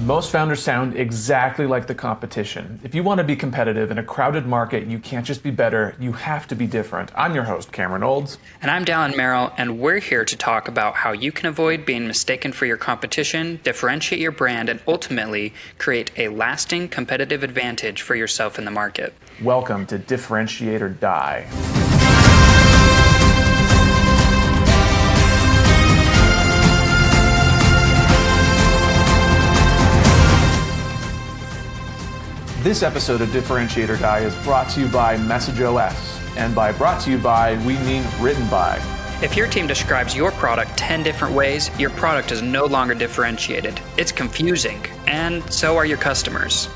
Most founders sound exactly like the competition. If you want to be competitive in a crowded market, you can't just be better, you have to be different. I'm your host, Cameron Olds. And I'm Dallin Merrill, and we're here to talk about how you can avoid being mistaken for your competition, differentiate your brand, and ultimately create a lasting competitive advantage for yourself in the market. Welcome to Differentiate or Die. This episode of Differentiate or Die is brought to you by MessageOS. And by brought to you by, we mean written by. If your team describes your product 10 different ways, your product is no longer differentiated. It's confusing, and so are your customers.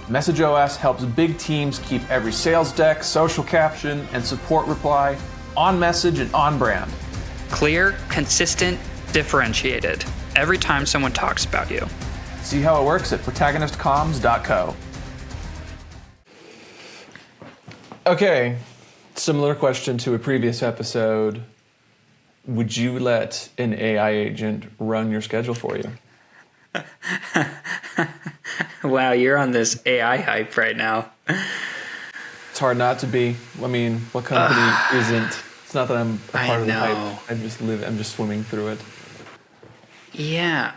MessageOS helps big teams keep every sales deck, social caption, and support reply on message and on brand. Clear, consistent, differentiated. Every time someone talks about you. See how it works at protagonistcomms.co. Okay, similar question to a previous episode. Would you let an AI agent run your schedule for you? Wow, you're on this AI hype right now. It's hard not to be. I mean, what company isn't? It's not that I'm a part of the hype. I'm just swimming through it. Yeah.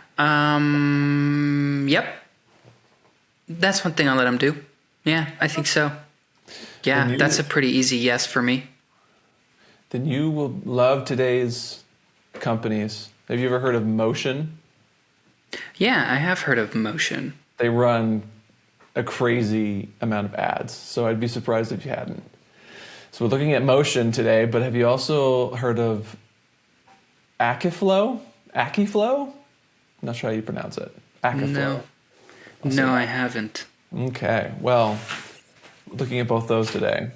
Yep. That's one thing I'll let them do. Yeah, I think so. Yeah, that's a pretty easy yes for me. Then you will love today's companies. Have you ever heard of Motion? Yeah, I have heard of Motion. They run a crazy amount of ads, so I'd be surprised if you hadn't. So we're looking at Motion today, but have you also heard of Akiflow? Akiflow? I'm not sure how you pronounce it. Akiflow. No, I haven't. Okay, well, looking at both those today.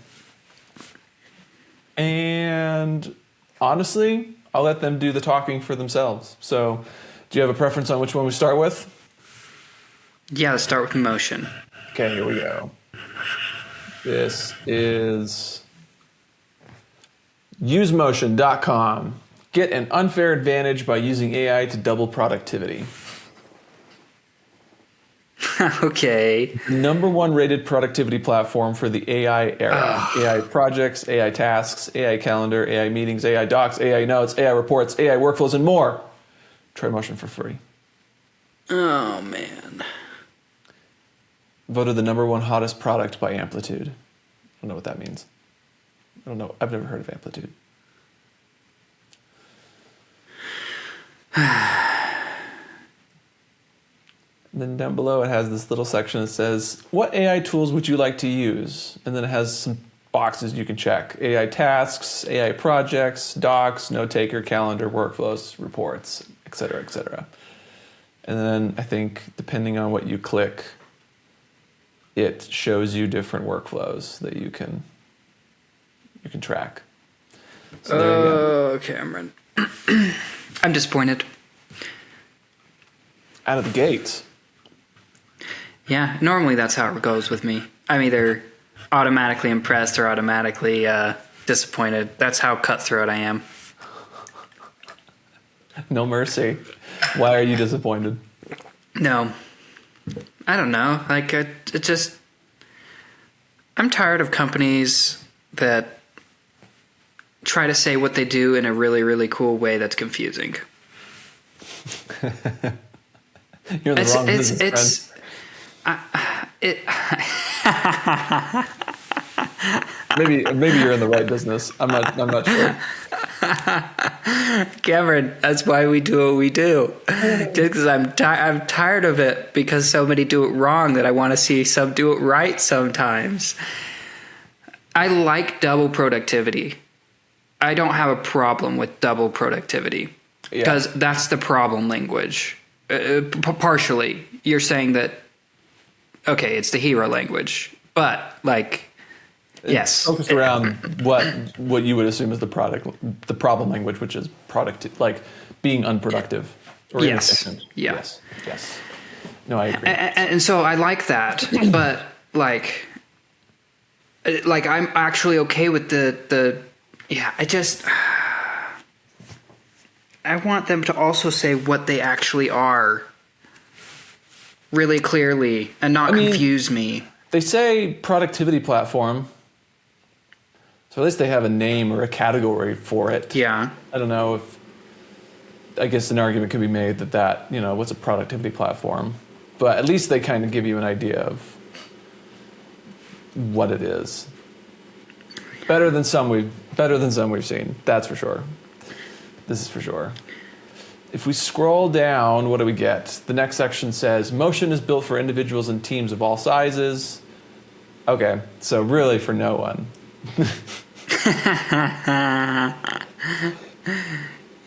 And honestly, I'll let them do the talking for themselves. So, do you have a preference on which one we start with? Yeah, let's start with Motion. Okay, here we go. This is usemotion.com. Get an unfair advantage by using AI to double productivity. Okay. Number one rated productivity platform for the AI era. AI projects, AI tasks, AI calendar, AI meetings, AI docs, AI notes, AI reports, AI workflows, and more. Try Motion for free. Oh, man. Voted the number one hottest product by Amplitude. I don't know what that means. I don't know. I've never heard of Amplitude. Then down below it has this little section that says, what AI tools would you like to use? And then it has some boxes you can check. AI tasks, AI projects, docs, note taker, calendar, workflows, reports, etc., etc. And then I think depending on what you click, it shows you different workflows that you can track. So there you go. Cameron. I'm disappointed. Out of the gates. Yeah, normally that's how it goes with me. I'm either automatically impressed or automatically disappointed. That's how cutthroat I am. No mercy. Why are you disappointed? No. I don't know. Like, I'm tired of companies that try to say what they do in a really, really cool way that's confusing. You're in the wrong business, friend. Maybe you're in the right business. I'm not sure. Cameron, that's why we do what we do. Just because I'm tired of it because so many do it wrong that I want to see some do it right sometimes. I like double productivity. I don't have a problem with double productivity because that's the problem language. Partially, you're saying that, okay, it's the hero language, but like, yes, focused around what you would assume is the problem language, which is like being unproductive or inefficient. Yes. No, I agree. And so I like that, but like I'm actually okay with I want them to also say what they actually are. really clearly and not confuse me. They say productivity platform. So at least they have a name or a category for it. Yeah. I don't know if, I guess an argument could be made that, what's a productivity platform? But at least they kind of give you an idea of what it is. Better than some we've seen. That's for sure. This is for sure. If we scroll down, what do we get? The next section says, Motion is built for individuals and teams of all sizes. Okay, so really for no one.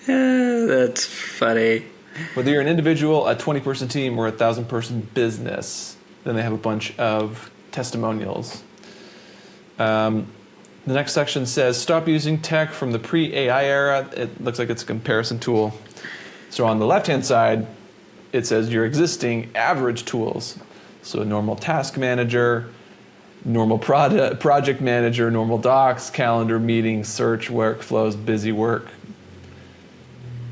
That's funny. Whether you're an individual, a 20-person team, or a 1,000-person business, then they have a bunch of testimonials. The next section says, stop using tech from the pre-AI era. It looks like it's a comparison tool. So on the left-hand side, it says your existing average tools. So a normal task manager, normal project manager, normal docs, calendar, meetings, search, workflows, busy work.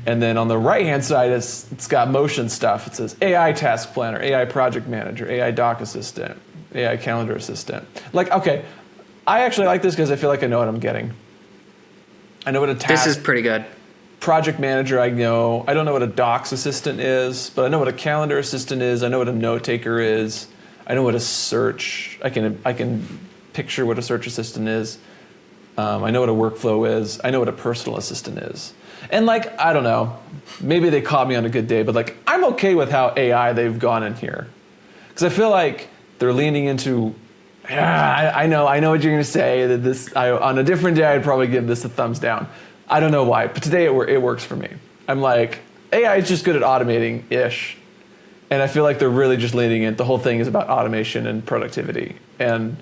And then on the right-hand side, it's got Motion stuff. It says AI task planner, AI project manager, AI doc assistant, AI calendar assistant. Okay, I actually like this because I feel like I know what I'm getting. I know what a task... This is pretty good. Project manager, I know. I don't know what a docs assistant is, but I know what a calendar assistant is. I know what a note taker is. I know what a search... I can picture what a search assistant is. I know what a workflow is. I know what a personal assistant is. And I don't know, maybe they caught me on a good day, but I'm okay with how AI they've gone in here. Because I feel like they're leaning into, I know what you're going to say, that on a different day I'd probably give this a thumbs down. I don't know why, but today it works for me. I'm like, AI is just good at automating-ish. And I feel like they're really just leaning in. The whole thing is about automation and productivity. And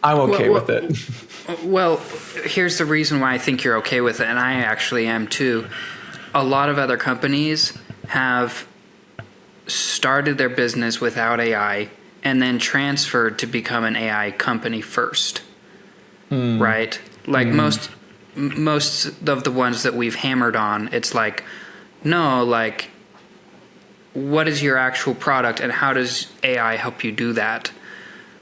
I'm okay with it. Well, here's the reason why I think you're okay with it, and I actually am too. A lot of other companies have started their business without AI and then transferred to become an AI company first. Right? Most of the ones that we've hammered on, it's what is your actual product and how does AI help you do that?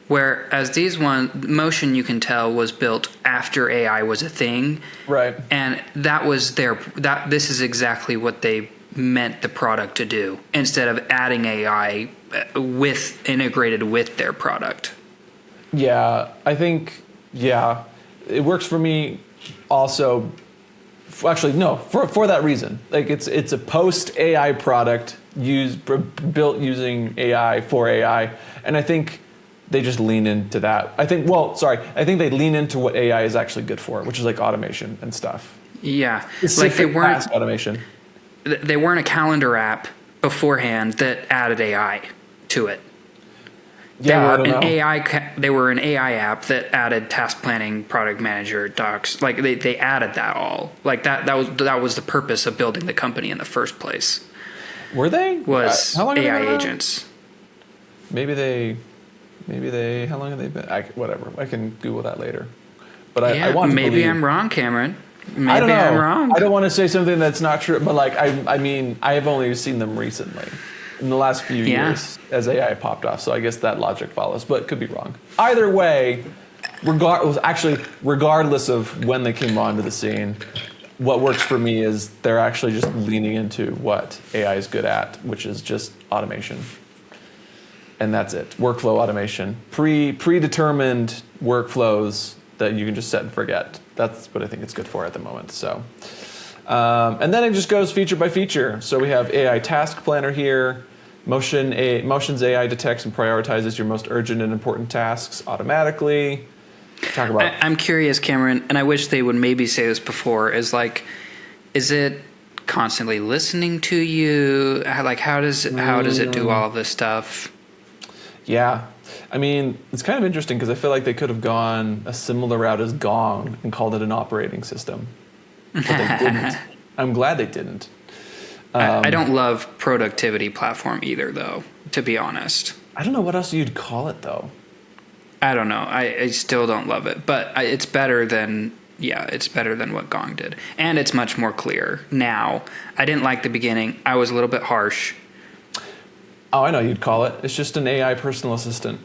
Whereas Motion, you can tell, was built after AI was a thing. Right. And this is exactly what they meant the product to do, instead of adding AI integrated with their product. Yeah, I think, it works for me also. Actually, no, for that reason. It's a post-AI product built using AI for AI. And I think they just lean into that. I think they lean into what AI is actually good for, which is automation and stuff. Yeah. They weren't automation. They weren't a calendar app beforehand that added AI to it. Yeah, They were an AI app that added task planning, product manager, docs. They added that all. That was the purpose of building the company in the first place. Were they? Was how long AI agents. Maybe how long have they been? Whatever. I can Google that later. But I want to maybe believe. I'm wrong, Cameron. Maybe I don't know. I'm wrong. I don't want to say something that's not true, but I mean, I have only seen them recently, in the last few years, as AI popped off. So I guess that logic follows, but could be wrong. Either way, regardless of when they came onto the scene, what works for me is they're actually just leaning into what AI is good at, which is just automation. And that's it. Workflow automation. Predetermined workflows that you can just set and forget. That's what I think it's good for at the moment. So, and then it just goes feature by feature. So we have AI task planner here. Motion's AI detects and prioritizes your most urgent and important tasks automatically. Talk about. I'm curious, Cameron, and I wish they would maybe say this before. Is it constantly listening to you? How does it do all of this stuff? Yeah. I mean, it's kind of interesting because I feel like they could have gone a similar route as Gong and called it an operating system. But they didn't. I'm glad they didn't. I don't love productivity platform either, though, to be honest. I don't know what else you'd call it, though. I don't know. I still don't love it. But it's better than what Gong did. And it's much more clear now. I didn't like the beginning. I was a little bit harsh. Oh, I know you'd call it. It's just an AI personal assistant.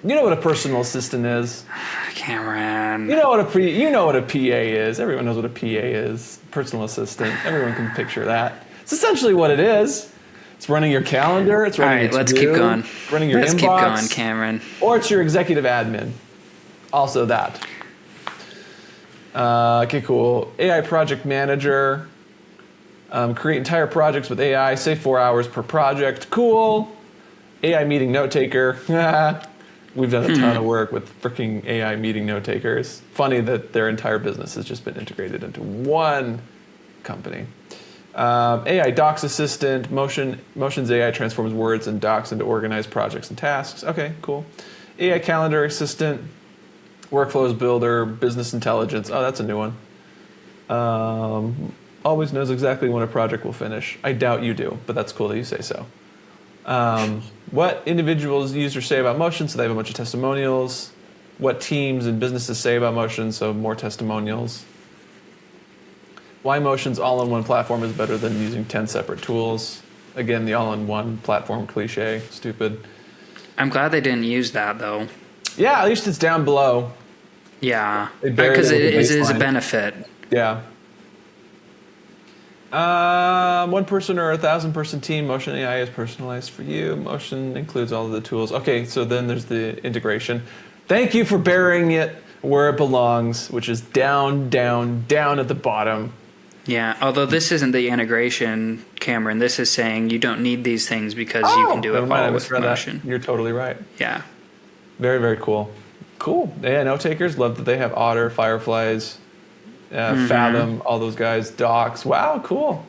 You know what a personal assistant is. Cameron. You know what a PA is. Everyone knows what a PA is. Personal assistant. Everyone can picture that. It's essentially what it is. It's running your calendar. It's running your let's to-do, keep going. Running your Let's inbox. keep going, Cameron. Or it's your executive admin. Also that. Okay, cool. AI project manager. Create entire projects with AI. Save 4 hours per project. Cool. AI meeting note taker. We've done a ton of work with freaking AI meeting note takers. Funny that their entire business has just been integrated into one company. AI docs assistant. Motion's AI transforms words and docs into organized projects and tasks. Okay, cool. AI calendar assistant. Workflows builder. Business intelligence. Oh, that's a new one. Always knows exactly when a project will finish. I doubt you do, but that's cool that you say so. What individuals users say about Motion, so they have a bunch of testimonials. What teams and businesses say about Motion, so more testimonials. Why Motion's all-in-one platform is better than using 10 separate tools. Again, the all-in-one platform cliche, stupid. I'm glad they didn't use that, though. Yeah, at least it's down below. Yeah, They buried because it it with the is a baseline. benefit. Yeah. 1 person or 1,000-person team. Motion AI is personalized for you. Motion includes all of the tools. Okay, so then there's the integration. Thank you for burying it where it belongs, which is down, down, down at the bottom. Yeah, although this isn't the integration, Cameron. This is saying you don't need these things because you can do never it mind, I all with misread that. Motion. You're totally right. Yeah. Very, very cool. Cool. Yeah, note takers. Love that they have Otter, Fireflies, Fathom, all those guys, Docs. Wow, cool.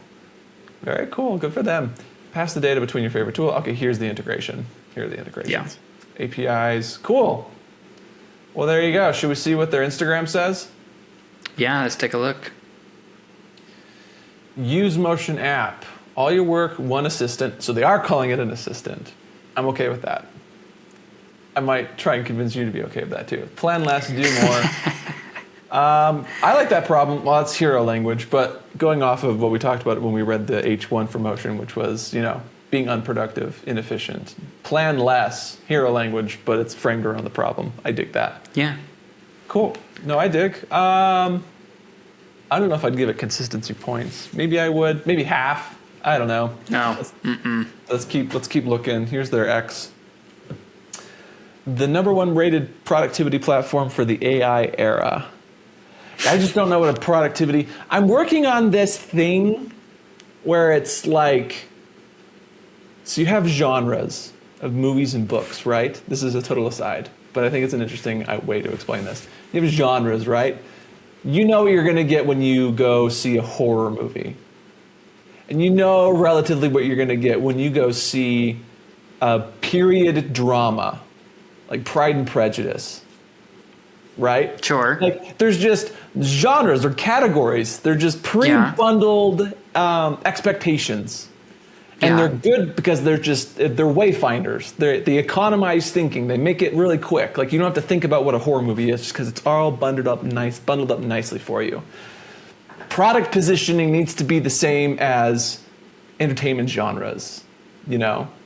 Very cool. Good for them. Pass the data between your favorite tool. Okay, here's the integration. Here are the integrations. Yeah. APIs. Cool. Well, there you go. Should we see what their Instagram says? Yeah, let's take a look. Use Motion app. All your work, one assistant. So they are calling it an assistant. I'm okay with that. I might try and convince you to be okay with that too. Plan less, do more. I like that problem. Well, that's hero language, but going off of what we talked about when we read the H1 for Motion, which was, being unproductive, inefficient. Plan less, hero language, but it's framed around the problem. I dig that. Yeah. Cool. No, I dig. I don't know if I'd give it consistency points. Maybe I would. Maybe half. I don't know. No. Let's keep looking. Here's their X. The #1 rated productivity platform for the AI era. I just don't know what a productivity. I'm working on this thing where it's like, so you have genres of movies and books, right? This is a total aside, but I think it's an interesting way to explain this. You have genres, right? You know what you're going to get when you go see a horror movie. And you know relatively what you're going to get when you go see a period drama, like Pride and Prejudice, right? Sure. Like, there's just genres or categories. They're just pre-bundled expectations. And they're good because they're wayfinders. They economize thinking. They make it really quick. Like, you don't have to think about what a horror movie is just because it's all bundled up nicely for you. Product positioning needs to be the same as entertainment genres.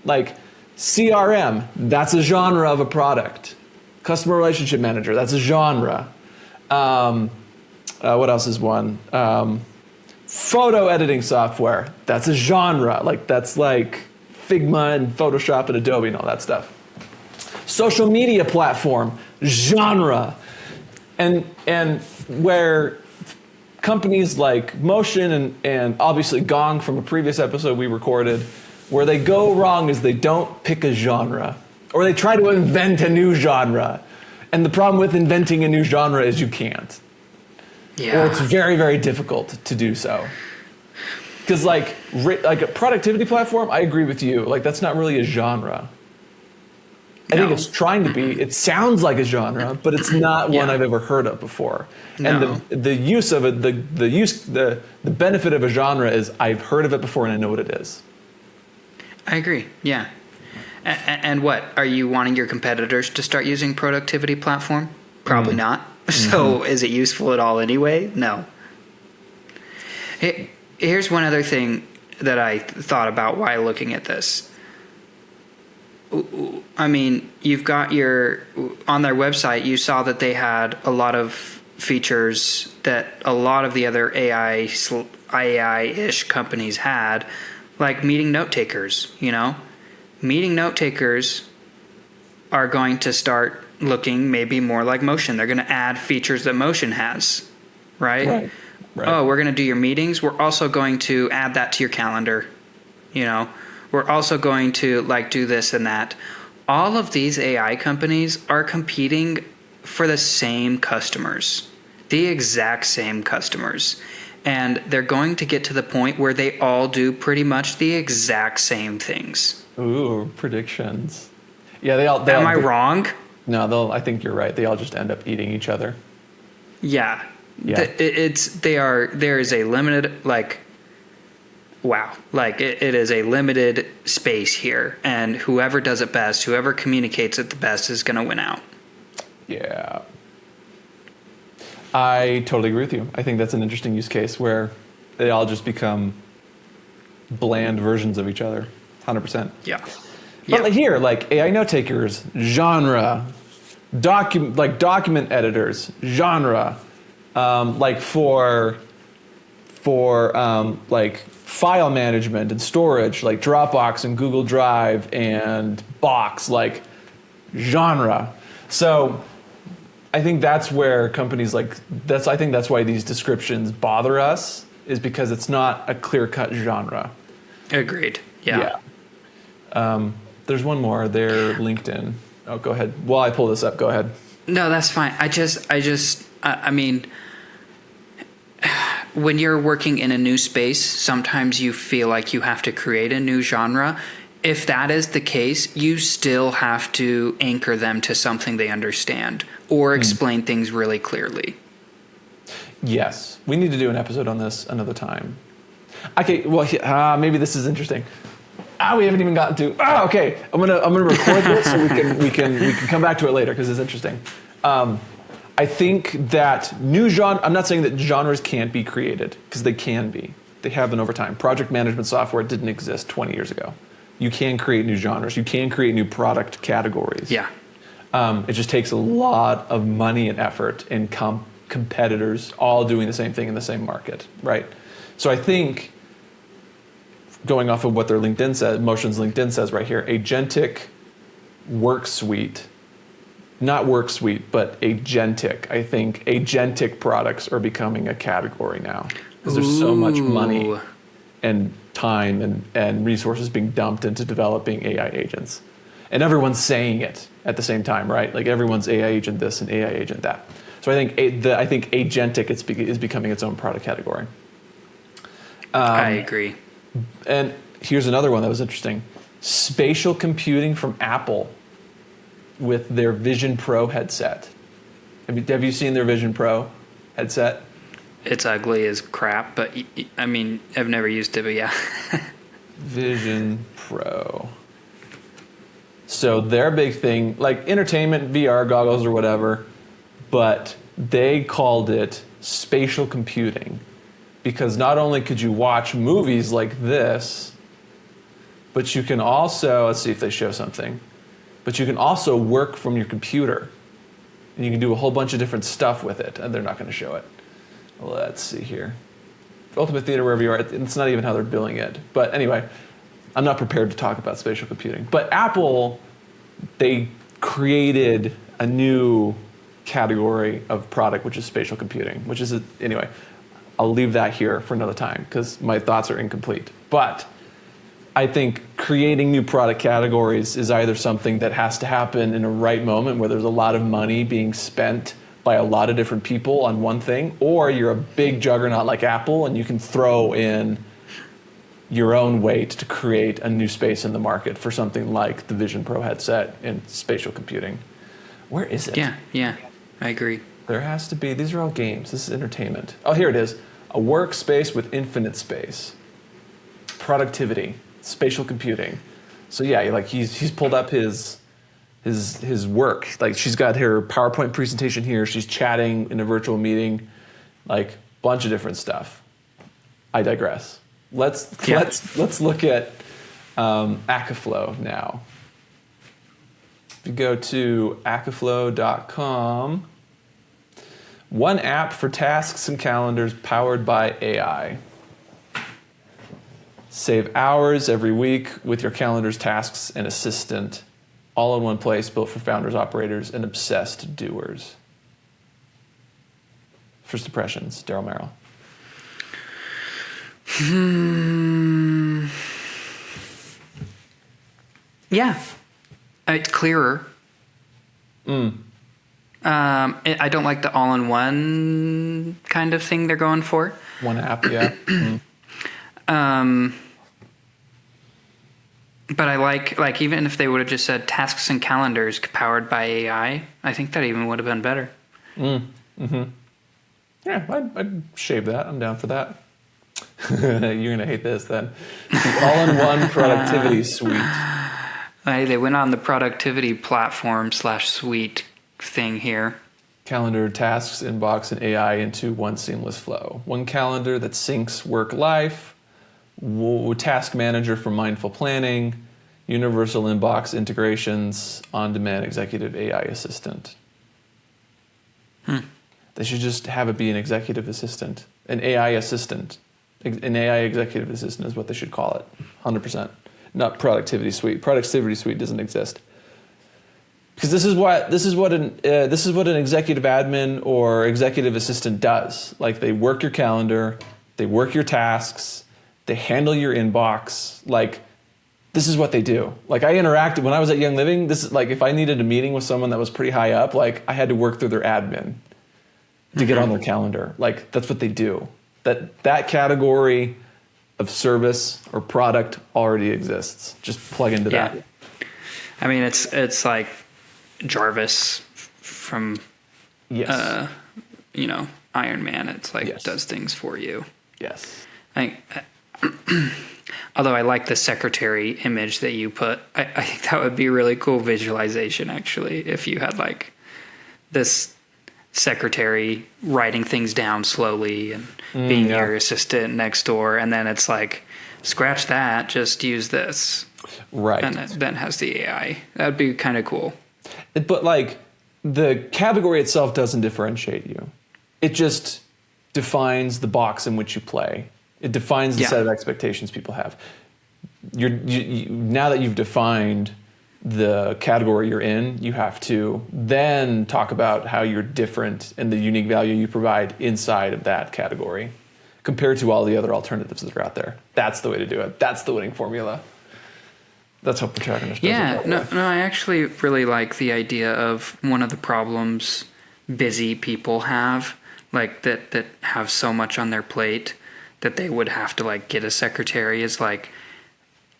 Like CRM, that's a genre of a product. Customer relationship manager, that's a genre. What else is one? Photo editing software, that's a genre. Like, that's like Figma and Photoshop and Adobe and all that stuff. Social media platform, genre. And where companies like Motion and obviously Gong from a previous episode we recorded, where they go wrong is they don't pick a genre, or they try to invent a new genre. And the problem with inventing a new genre is you can't. Yeah. Or it's very, very difficult to do so. Because like a productivity platform, I agree with you. Like, that's not really a genre. I think it's trying to be. It sounds like a genre, but it's not one I've ever heard of before. No. And the use of it, the benefit of a genre is I've heard of it before and I know what it is. I agree. Yeah. And what? Are you wanting your competitors to start using productivity platform? Probably not. So is it useful at all anyway? No. Here's one other thing. that I thought about while looking at this. I mean, you've got on their website, you saw that they had a lot of features that a lot of the other AI-ish companies had, like meeting note takers, Meeting note takers are going to start looking maybe more like Motion. They're going to add features that Motion has, right? Right. Oh, we're going to do your meetings. We're also going to add that to your calendar, We're also going to do this and that. All of these AI companies are competing for the same customers, the exact same customers. And they're going to get to the point where they all do pretty much the exact same things. Ooh, predictions. Yeah, they all. Am I wrong? No, I think you're right. They all just end up eating each other. Yeah. Yeah. There is a limited, it is a limited space here, and whoever does it best, whoever communicates it the best is going to win out. Yeah. I totally agree with you. I think that's an interesting use case where they all just become bland versions of each other. 100%. Yeah. But here, AI note takers, genre, document editors, genre, for file management and storage, like Dropbox and Google Drive and Box, genre. So I think that's where companies I think that's why these descriptions bother us, is because it's not a clear-cut genre. Agreed. Yeah. There's one more there, LinkedIn. Oh, go ahead. While I pull this up, go ahead. No, that's fine. I mean, when you're working in a new space, sometimes you feel like you have to create a new genre. If that is the case, you still have to anchor them to something they understand or explain things really clearly. Yes. We need to do an episode on this another time. Okay, well, maybe this is interesting. We haven't even gotten to. Okay. I'm gonna record this so we can come back to it later because it's interesting. I think that new genre. I'm not saying that genres can't be created, because they can be. They have been over time. Project management software didn't exist 20 years ago. You can create new genres. You can create new product categories. Yeah. It just takes a lot of money and effort, and competitors all doing the same thing in the same market, right? So I think, going off of what their LinkedIn says, Motion's LinkedIn says right here, agentic work suite, not work suite, but agentic. I think agentic products are becoming a category now, because there's so much money and time and resources being dumped into developing AI agents. And everyone's saying it at the same time, right? Everyone's AI agent this and AI agent that. So I think agentic is becoming its own product category. I agree. And here's another one that was interesting. Spatial computing from Apple with their Vision Pro headset. Have you seen their Vision Pro headset? It's ugly as crap, but I mean, I've never used it, but yeah. Vision Pro. So their big thing, entertainment, VR goggles or whatever, but they called it spatial computing. Because not only could you watch movies like this, but you can also, let's see if they show something, but you can also work from your computer. And you can do a whole bunch of different stuff with it, and they're not going to show it. Let's see here. Ultimate Theater, wherever you are, it's not even how they're billing it. But anyway, I'm not prepared to talk about spatial computing. But Apple, they created a new category of product, which is spatial computing, which is, anyway, I'll leave that here for another time because my thoughts are incomplete. But I think creating new product categories is either something that has to happen in a right moment where there's a lot of money being spent by a lot of different people on one thing, or you're a big juggernaut like Apple and you can throw in your own weight to create a new space in the market for something like the Vision Pro headset and spatial computing. Where is it? Yeah, I agree. There has to be. These are all games. This is entertainment. Oh, here it is. A workspace with infinite space. Productivity. Spatial computing. So yeah, he's pulled up his work. She's got her PowerPoint presentation here. She's chatting in a virtual meeting. Bunch of different stuff. I digress. Let's look at Akiflow now. If you go to akiflow.com, one app for tasks and calendars powered by AI. Save hours every week with your calendars, tasks, and assistant, all in one place, built for founders, operators, and obsessed doers. First impressions, Daryl Merrill. Yeah, it's clearer. I don't like the all-in-one kind of thing they're going for. One app, yeah. But I like even if they would have just said tasks and calendars powered by AI, I think that even would have been better. Yeah, I'd shave that. I'm down for that. You're going to hate this then. The all-in-one productivity suite. They went on the productivity platform /suite thing here. Calendar, tasks, inbox, and AI into one seamless flow. One calendar that syncs work-life, task manager for mindful planning, universal inbox integrations, on-demand executive AI assistant. They should just have it be an executive assistant, an AI assistant. An AI executive assistant is what they should call it, 100%. Not productivity suite. Productivity suite doesn't exist. Because this is what an executive admin or executive assistant does. Like, they work your calendar, they work your tasks, they handle your inbox. Like, this is what they do. Like, I interacted when I was at Young Living. This is like, if I needed a meeting with someone that was pretty high up, like, I had to work through their admin to get on their calendar. Like, that's what they do. That category of service or product already exists. Just plug into that. I mean, it's like Jarvis from Iron Man. It's like it does things for you. Yes. Although I like the secretary image that you put, I think that would be a really cool visualization, actually, if you had like this secretary writing things down slowly and being your assistant next door, and then it's like, scratch that, just use this. Right. And it then has the AI. That would be kind of cool. But like, the category itself doesn't differentiate you. It just defines the box in which you play. It defines the set of expectations people have. You now that you've defined the category you're in, you have to then talk about how you're different and the unique value you provide inside of that category compared to all the other alternatives that are out there. That's the way to do it. That's the winning formula. That's what Protagonist does. Yeah, no, I actually really like the idea of one of the problems busy people have, like that have so much on their plate that they would have to like get a secretary, is like,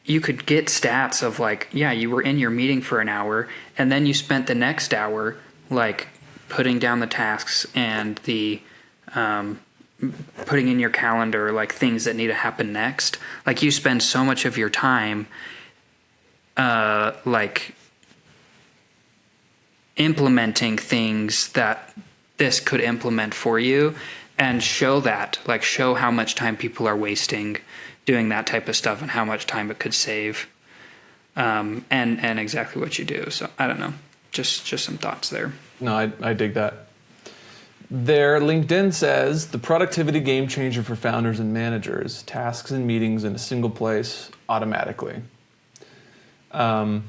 you could get stats of like, yeah, you were in your meeting for an hour and then you spent the next hour like putting down the tasks and the putting in your calendar like things that need to happen next. Like, you spend so much of your time like implementing things that this could implement for you, and show how much time people are wasting doing that type of stuff and how much time it could save, and exactly what you do. So I don't know, just some thoughts there. No, I dig that. Their LinkedIn says, the productivity game changer for founders and managers, tasks and meetings in a single place automatically. At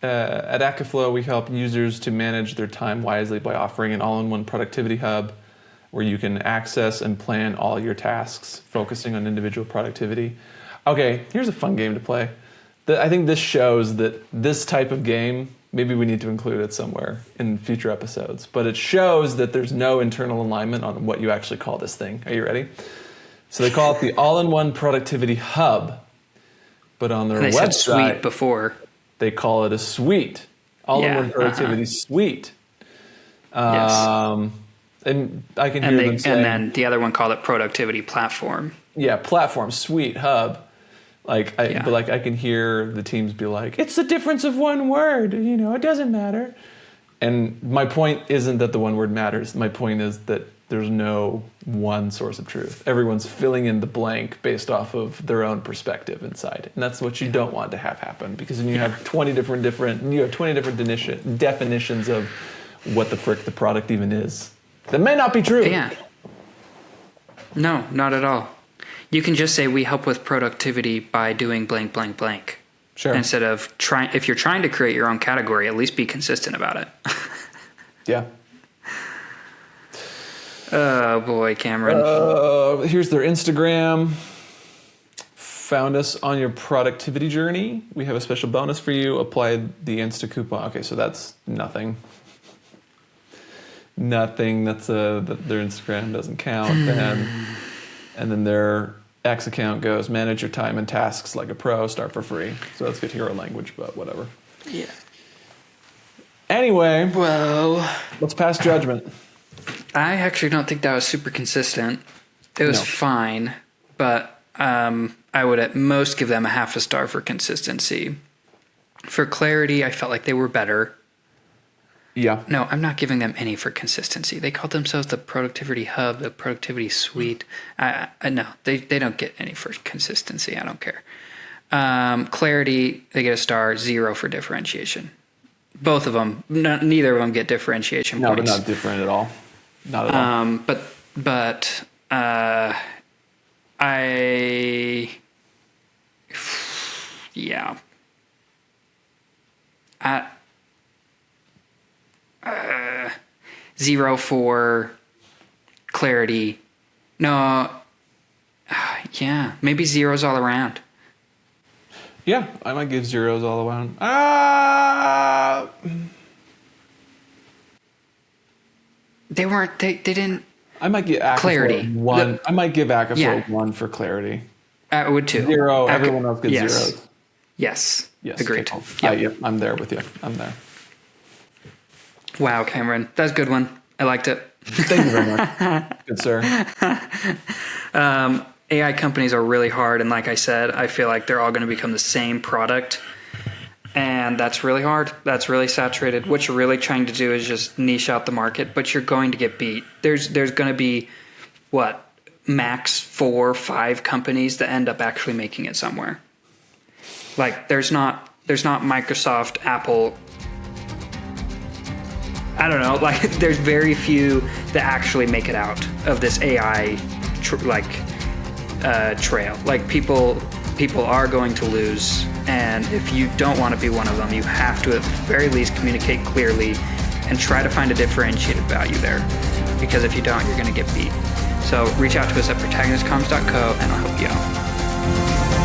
Akiflow, we help users to manage their time wisely by offering an all-in-one productivity hub where you can access and plan all your tasks, focusing on individual productivity. Okay, here's a fun game to play. I think this shows that this type of game, maybe we need to include it somewhere in future episodes, but it shows that there's no internal alignment on what you actually call this thing. Are you ready? So they call it the all-in-one productivity hub, but on their website, said suite before. They call it a suite, all-in-one productivity suite. Yes. And I can hear them saying, and then the other one called it productivity platform. Yeah, platform, suite, hub. But I can hear the teams be like, it's the difference of one word, it doesn't matter. And my point isn't that the one word matters. My point is that There's no one source of truth. Everyone's filling in the blank based off of their own perspective inside. And that's what you don't want to have happen, because then you have 20 different definitions of what the frick the product even is. That may not be true. Yeah. No, not at all. You can just say we help with productivity by doing blank, blank, blank. Sure. Instead of if you're trying to create your own category, at least be consistent about it. Yeah. Oh boy, Cameron. Here's their Instagram. Found us on your productivity journey. We have a special bonus for you. Apply the Insta coupon. Okay, so that's nothing. Nothing. That's their Instagram doesn't count. And then their X account goes, manage your time and tasks like a pro, start for free. So that's good hero language, but whatever. Yeah. Anyway, Well, let's pass judgment. I actually don't think that was super consistent. It was fine, but I would at most give them a half a star for consistency. For clarity, I felt like they were better. Yeah. No, I'm not giving them any for consistency. They called themselves the Productivity Hub, the Productivity Suite. No, they don't get any for consistency. I don't care. Clarity, they get a star, 0 for differentiation. Both of them, neither of them get differentiation No, points. they're not different at all. Not at all. Yeah. 0 for clarity. No. Yeah, maybe 0s all around. Yeah, I might give 0s all around. They didn't. I might give Akiflow Clarity. 1. I might give Akiflow Yeah. 1 for clarity. I would too. 0. Everyone else gets yes. 0s. Yes. Yes. Agreed. Okay, Yep. cool. Yep. I'm there with you. I'm there. Wow, Cameron, that's a good one. I liked it. Thank you very much. Good sir. AI companies are really hard, and like I said, I feel like they're all going to become the same product, and that's really hard. That's really saturated. What you're really trying to do is just niche out the market, but you're going to get beat. There's going to be max 4 or 5 companies that end up actually making it somewhere. Like there's not Microsoft, Apple. I don't know. Like there's very few that actually make it out of this AI trail. Like people are going to lose, and if you don't want to be one of them, you have to at the very least communicate clearly and try to find a differentiated value there. Because if you don't, you're going to get beat. So reach out to us at protagonistcomms.co and I'll help you out.